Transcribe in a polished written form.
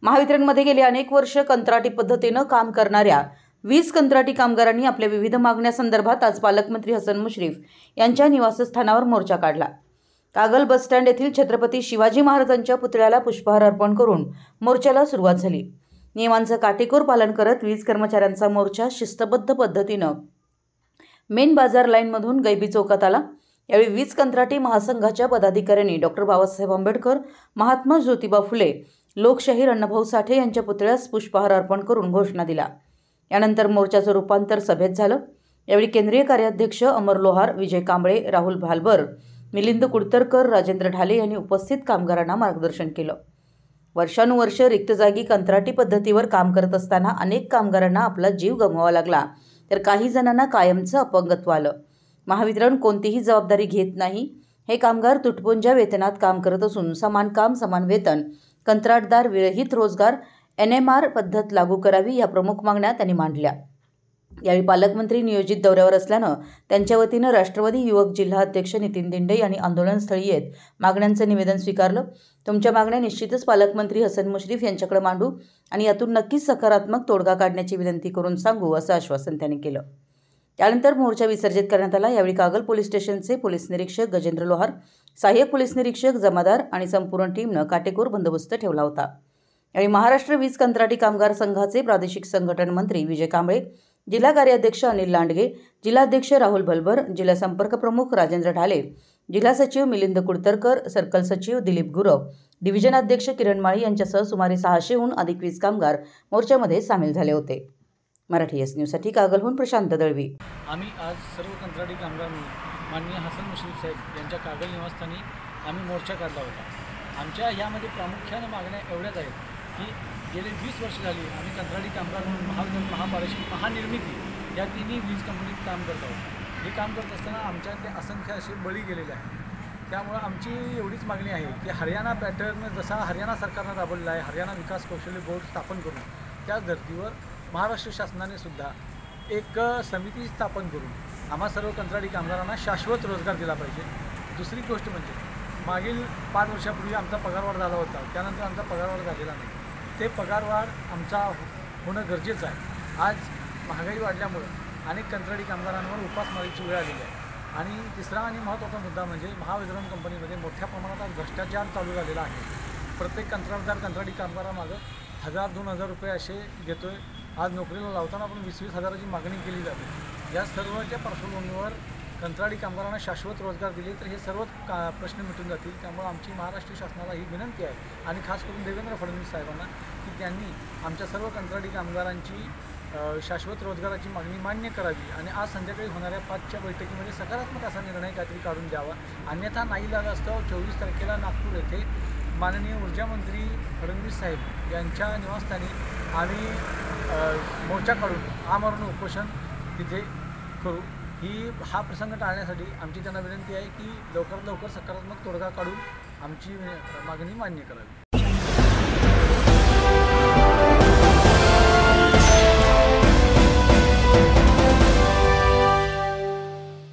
महावितरणमध्ये गेली अनेक वर्ष कंत्राटी पद्धतीने काम करणाऱ्या 20 कंत्राटी कामगारांनी आपल्या विविध मागण्यासंदर्भात आज पालकमंत्री हसन मुश्रीफ यांच्या निवासस्थानावर मोर्चा काढला। कागल बस स्टँड येथील छत्रपती शिवाजी महाराजांच्या पुतळ्याला पुष्पहार अर्पण करून मोर्चाला सुरुवात झाली। नियमांचं काटेकोर पालन करत 20 कर्मचाऱ्यांचा मोर्चा शिस्तबद्ध पद्धतीने मेन बाजार लाईनमधून गैबी चौकात आला। यावेळी 20 कंत्राटी महासंघाच्या पदाधिकाऱ्यांनी डॉक्टर बाबासाहेब आंबेडकर, महात्मा ज्योतिबा फुले, लोकशाहीर अण्णाभाऊ साठे यांच्या पुतळ्यास पुष्पहार अर्पण करून घोषणा दिला। यानंतर मोर्चाचं रूपांतर सभेत झालं। यावेळी केंद्रीय कार्याध्यक्ष अमर लोहार, विजय कांबळे, राहुल भालबर, मिलिंद कुडतरकर, राजेंद्र ढाले यांनी उपस्थित कामगारांना मार्गदर्शन केलं। वर्षानुवर्ष रिक्त जागी कंत्राटी पद्धतीवर काम करत असताना अनेक कामगारांना आपला जीव गमवावा लागला, तर काही जणांना कायमचं अपंगत्व आलं। महावितरण कोणतीही जबाबदारी घेत नाही। हे कामगार तुटपुंज्या वेतनात काम करत असून समान काम समान वेतन, कंत्राटदार विरहित रोजगार, NMR पद्धत लागू करावी या प्रमुख मागण्या त्यांनी मांडल्या। यावेळी पालकमंत्री नियोजित दौऱ्यावर असल्यानं त्यांच्या वतीनं राष्ट्रवादी युवक जिल्हा अध्यक्ष नितीन दिंडे यांनी आंदोलनस्थळी येत मागण्यांचं निवेदन स्वीकारलं। तुमच्या मागण्या निश्चितच पालकमंत्री हसन मुश्रीफ यांच्याकडे मांडू आणि यातून नक्कीच सकारात्मक तोडगा काढण्याची विनंती करून सांगू, असं आश्वासन त्यांनी केलं। त्यानंतर मोर्चा विसर्जित करण्यात आला। यावेळी कागल पोलीस स्टेशनचे पोलीस निरीक्षक गजेंद्र लोहार, सहाय्यक पोलीस निरीक्षक जमादार आणि संपूर्ण टीमनं काटेकोर बंदोबस्त ठेवला होता। यावेळी महाराष्ट्र 20 कंत्राटी कामगार संघाचे प्रादेशिक संघटन मंत्री विजय कांबळे, जिल्हा कार्याध्यक्ष अनिल लांडगे, जिल्हाध्यक्ष राहुल भलबर, जिल्हा संपर्क प्रमुख राजेंद्र ढाले, जिल्हा सचिव मिलिंद कुडतरकर, सर्कल सचिव दिलीप गुरव, डिव्हिजन अध्यक्ष किरण माळी यांच्यासह सुमारे 600हून अधिक 20 कामगार मोर्चामध्ये सामील झाले होते। मराठी एस न्यूजसाठी कागलहून प्रशांत दळवी। आम्ही आज सर्व कंत्राटी कामगार माननीय हसन मुश्रीफ साहेब यांच्या कागल निवासस्थानी आम्ही मोर्चा काढला होता। आमच्या यामध्ये प्रामुख्याने मागण्या एवढ्याच आहेत की गेले 20 वर्ष झाली आम्ही कंत्राटी कामगार म्हणून महावितरण, महापालिका, महानिर्मिती या तिन्ही वीज कंपनीत काम करत आहोत। हे काम करत असताना आमच्यातले असंख्य असे बळी गेलेले आहेत। त्यामुळे आमची एवढीच मागणी आहे की हरियाणा पॅटर्न जसा हरियाणा सरकारनं राबवलेला आहे, हरियाणा विकास कौशल्य बोर्ड स्थापन करून त्याच धर्तीवर महाराष्ट्र शासनाने सुद्धा एक समिती स्थापन करून आम्हा सर्व कंत्राटी कामगारांना शाश्वत रोजगार दिला पाहिजे। दुसरी गोष्ट म्हणजे मागील 5 वर्षापूर्वी आमचा पगारवाढ झाला होता, त्यानंतर आमचा पगारवाढ झालेला नाही। ते पगारवाढ आमचा होणं गरजेचं आहे। आज महागाई वाढल्यामुळं अनेक कंत्राटी कामगारांवर उपासमारीची वेळ आलेली आहे। आणि तिसरा आणि महत्त्वाचा मुद्दा म्हणजे महावितरण कंपनीमध्ये मोठ्या प्रमाणात भ्रष्टाचार चालू झालेला आहे। प्रत्येक कंत्राटदार कंत्राटी कामगारामागं 1000-2000 रुपये असे घेतोय। आज नोकरीला लावताना पण 20-20 हजाराची मागणी केली जाते। या सर्वच्या पार्श्वभूमीवर कंत्राटी कामगारांना शाश्वत रोजगार दिले तर हे सर्व प्रश्न मिटून जातील। त्यामुळे आमची महाराष्ट्र शासनाला ही विनंती आहे आणि खास करून देवेंद्र फडणवीस साहेबांना की त्यांनी आमच्या सर्व कंत्राटी कामगारांची शाश्वत रोजगाराची मागणी मान्य करावी आणि आज संध्याकाळी होणाऱ्या 5च्या बैठकीमध्ये सकारात्मक असा निर्णय काहीतरी काढून द्यावा। अन्यथा नाईलाज असतो 24 तारखेला नागपूर येथे माननीय ऊर्जा मंत्री फडणवीस साहेब यांच्या निवासस्थानी आम्ही मोर्चा काढून आमरण उपोषण तिथे करू। हा प्रसंग टाळण्यासाठी आमची त्यांना विनंती आहे की लवकरात लवकर सकारात्मक तोडगा काढून आमची मागणी मान्य करावी।